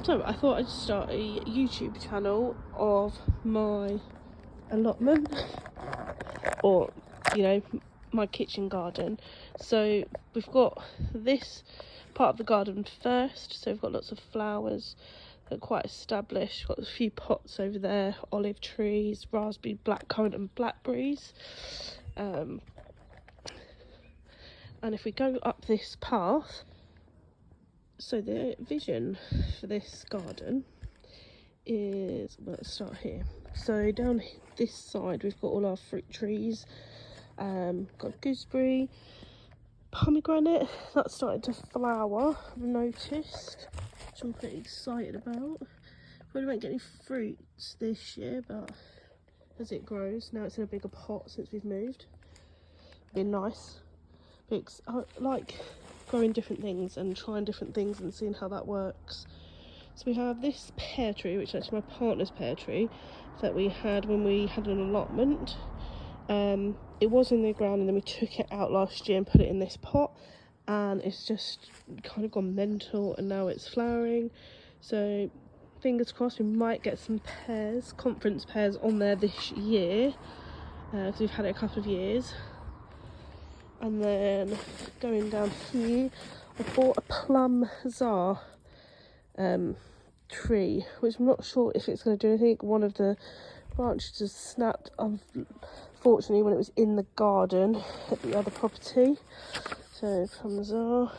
So I thought I'd start a YouTube channel of my allotment, or my kitchen garden. So we've got this part of the garden first, so we've got lots of flowers that are quite established. Got a few pots over there, olive trees, raspberry, blackcurrant and blackberries. And if we go up this path, so the vision for this garden is, well, let's start here. So down this side we've got all our fruit trees. Got gooseberry, pomegranate that's started to flower, I've noticed, which I'm pretty excited about. Probably won't get any fruits this year, but as it grows, now it's in a bigger pot since we've moved. Be nice. Because I like growing different things and trying different things and seeing how that works. So we have this pear tree, which is actually my partner's pear tree, that we had when we had an allotment. It was in the ground and then we took it out last year and put it in this pot, and it's just kind of gone mental and now it's flowering. So fingers crossed we might get some pears, conference pears on there this year, because we've had it a couple of years. And then going down here, I bought a plum czar tree, which I'm not sure if it's going to do anything. One of the branches just snapped, unfortunately, when it was in the garden at the other property. So plum czar,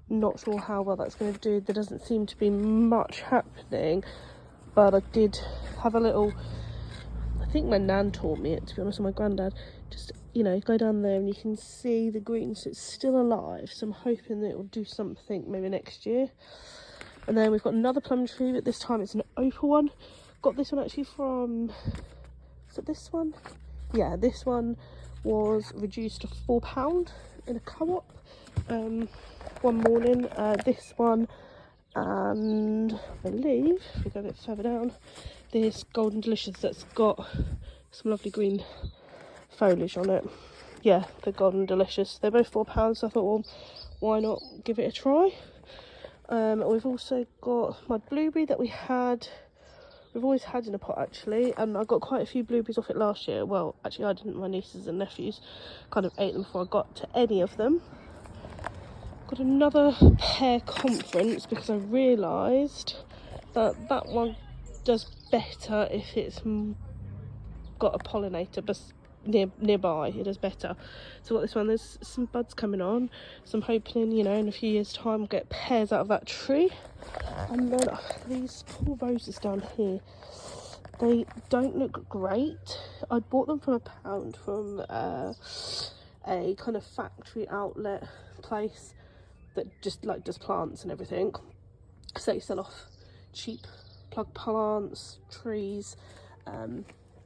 not sure how well that's going to do. There doesn't seem to be much happening, but I did have a little, I think my nan taught me it, to be honest, or my granddad. Just, go down there and you can see the green, so it's still alive. So I'm hoping that it will do something maybe next year. And then we've got another plum tree, but this time it's an opal one. Got this one actually from, is it this one? Yeah, this one was reduced to £4 in a co-op one morning. This one, and I believe, if we go a bit further down, this Golden Delicious that's got some lovely green foliage on it. Yeah, the Golden Delicious. They're both £4, so I thought, well, why not give it a try? We've also got my blueberry that we've always had in a pot actually, and I got quite a few blueberries off it last year. Well, actually I didn't, my nieces and nephews kind of ate them before I got to any of them. Got another pear conference because I realised that one does better if it's got a pollinator nearby. It does better. So what this one, there's some buds coming on, so I'm hoping in a few years time we'll get pears out of that tree. And then these poor roses down here, they don't look great. I bought them from £1 from a kind of factory outlet place that just does plants and everything, so they sell off cheap plug plants, trees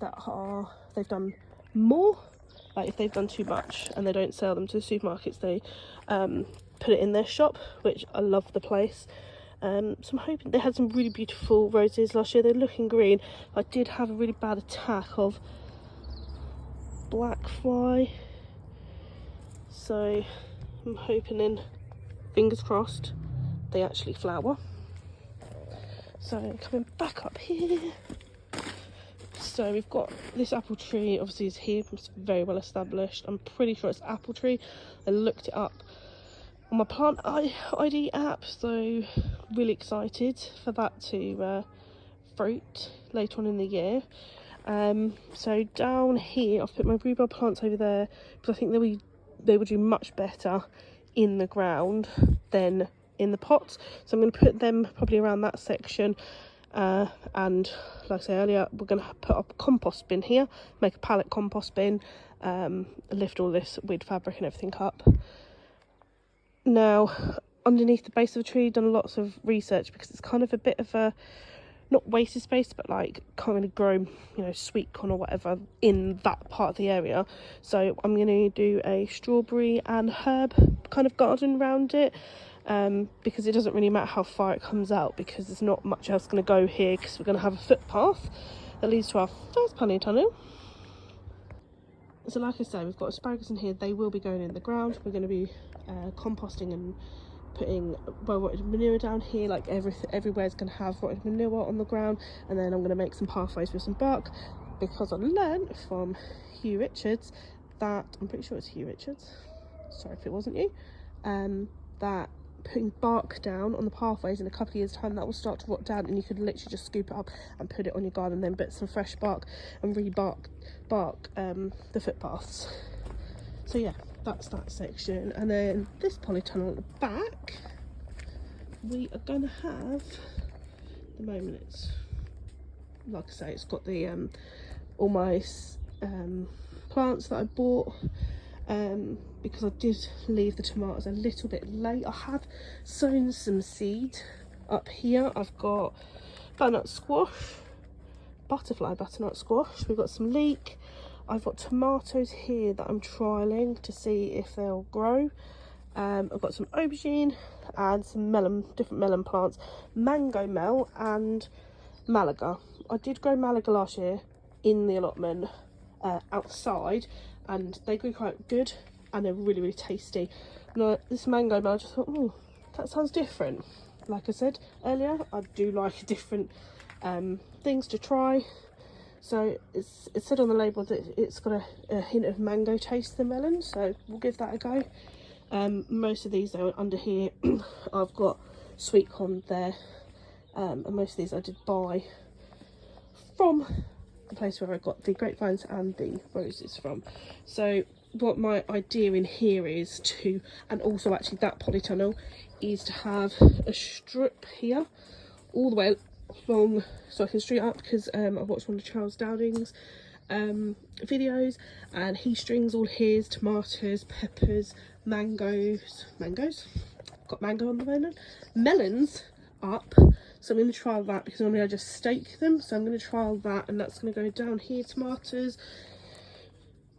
they've done more, like if they've done too much and they don't sell them to the supermarkets, they put it in their shop, which I love the place. So I'm hoping, they had some really beautiful roses last year. They're looking green. I did have a really bad attack of black fly, so I'm hoping, fingers crossed, they actually flower. So coming back up here, so we've got this apple tree, obviously is here, it's very well established. I'm pretty sure it's apple tree. I looked it up on my plant ID app, so really excited for that to fruit later on in the year. So down here I've put my rhubarb plants over there because I think they would do much better in the ground than in the pots, so I'm going to put them probably around that section. And like I said earlier, we're going to put up a compost bin here, make a pallet compost bin, lift all this weed fabric and everything up. Now underneath the base of the tree, done lots of research because it's kind of a bit of a, not wasted space, but can't really grow sweet corn or whatever in that part of the area. So I'm going to do a strawberry and herb kind of garden around it. Because it doesn't really matter how far it comes out, because there's not much else going to go here, because we're going to have a footpath that leads to our first planting tunnel. So like I said, we've got asparagus in here. They will be going in the ground. We're going to be composting and putting well rotted manure down here. Like everywhere's going to have rotted manure on the ground, and then I'm going to make some pathways with some bark, because I learned from Hugh Richards that, I'm pretty sure it's Hugh Richards, sorry if it wasn't you, that putting bark down on the pathways in a couple of years time, that will start to rot down, and you could literally just scoop it up and put it on your garden, then put some fresh bark and bark the footpaths. So yeah, that's that section. And then this polytunnel at the back, we are going to have, at the moment it's, like I say, it's got the all my plants that I bought, because I did leave the tomatoes a little bit late. I have sown some seed up here. I've got butternut squash, butterfly butternut squash, we've got some leek, I've got tomatoes here that I'm trialling to see if they'll grow. I've got some aubergine and some different melon plants, mango mel and Malaga. I did grow Malaga last year in the allotment outside, and they grew quite good and they're really, really tasty. And this mango mel, I just thought, oh, that sounds different. Like I said earlier, I do like different things to try. So it said on the label that it's got a hint of mango taste, the melon, so we'll give that a go. Most of these though under here I've got sweet corn there, and most of these I did buy from the place where I got the grapevines and the roses from. So what my idea in here is to, and also actually that polytunnel, is to have a strip here all the way along, so I can street up, because I watched one of Charles Dowding's videos, and he strings all his tomatoes, peppers, mangoes, got mango on the moment, melons up. So I'm going to trial that, because normally I just stake them, so I'm going to trial that, and that's going to go down here, tomatoes,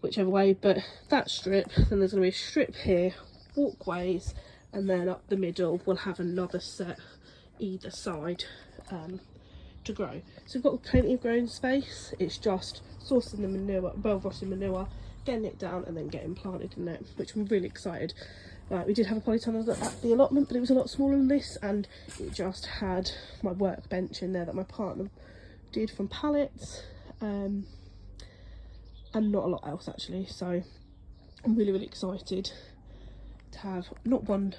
whichever way, but that strip, then there's going to be a strip here, walkways, and then up the middle we'll have another set either side to grow. So we've got plenty of growing space, it's just sourcing the manure, well rotted manure, getting it down and then getting planted in it, which I'm really excited. Right, we did have a polytunnel at the allotment, but it was a lot smaller than this, and it just had my workbench in there that my partner did from pallets, and not a lot else actually. So I'm really, really excited to have not one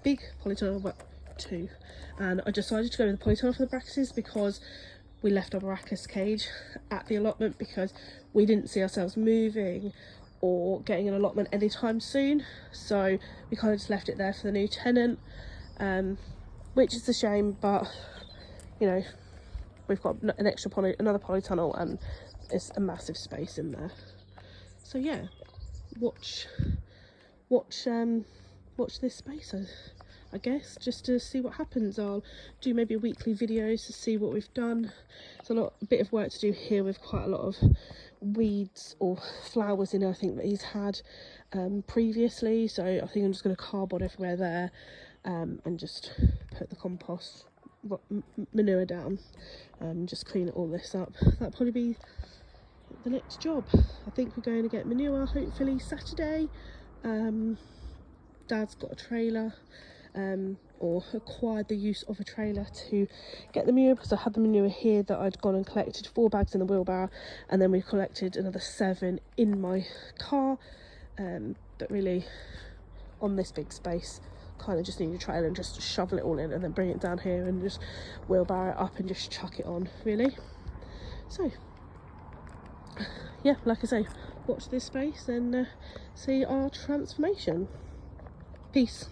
big polytunnel but two. And I decided to go with the polytunnel for the Brachyses because we left our Baracus cage at the allotment, because we didn't see ourselves moving or getting an allotment anytime soon, so we kind of just left it there for the new tenant, which is a shame, but you know, we've got an extra another polytunnel, and it's a massive space in there. So yeah, watch this space, I guess, just to see what happens. I'll do maybe a weekly videos to see what we've done. There's a bit of work to do here with quite a lot of weeds or flowers in, I think, that he's had previously, so I think I'm just going to cardboard everywhere there, and just put the compost manure down and just clean all this up. That'll probably be the next job. I think we're going to get manure hopefully Saturday. Dad's got a trailer, or acquired the use of a trailer to get the manure, because I had the manure here that I'd gone and collected 4 bags in the wheelbarrow, and then we collected another 7 in my car, but really on this big space kind of just need a trailer and just shovel it all in and then bring it down here and just wheelbarrow it up and just chuck it on, really. So yeah, like I say, watch this space and see our transformation. Peace.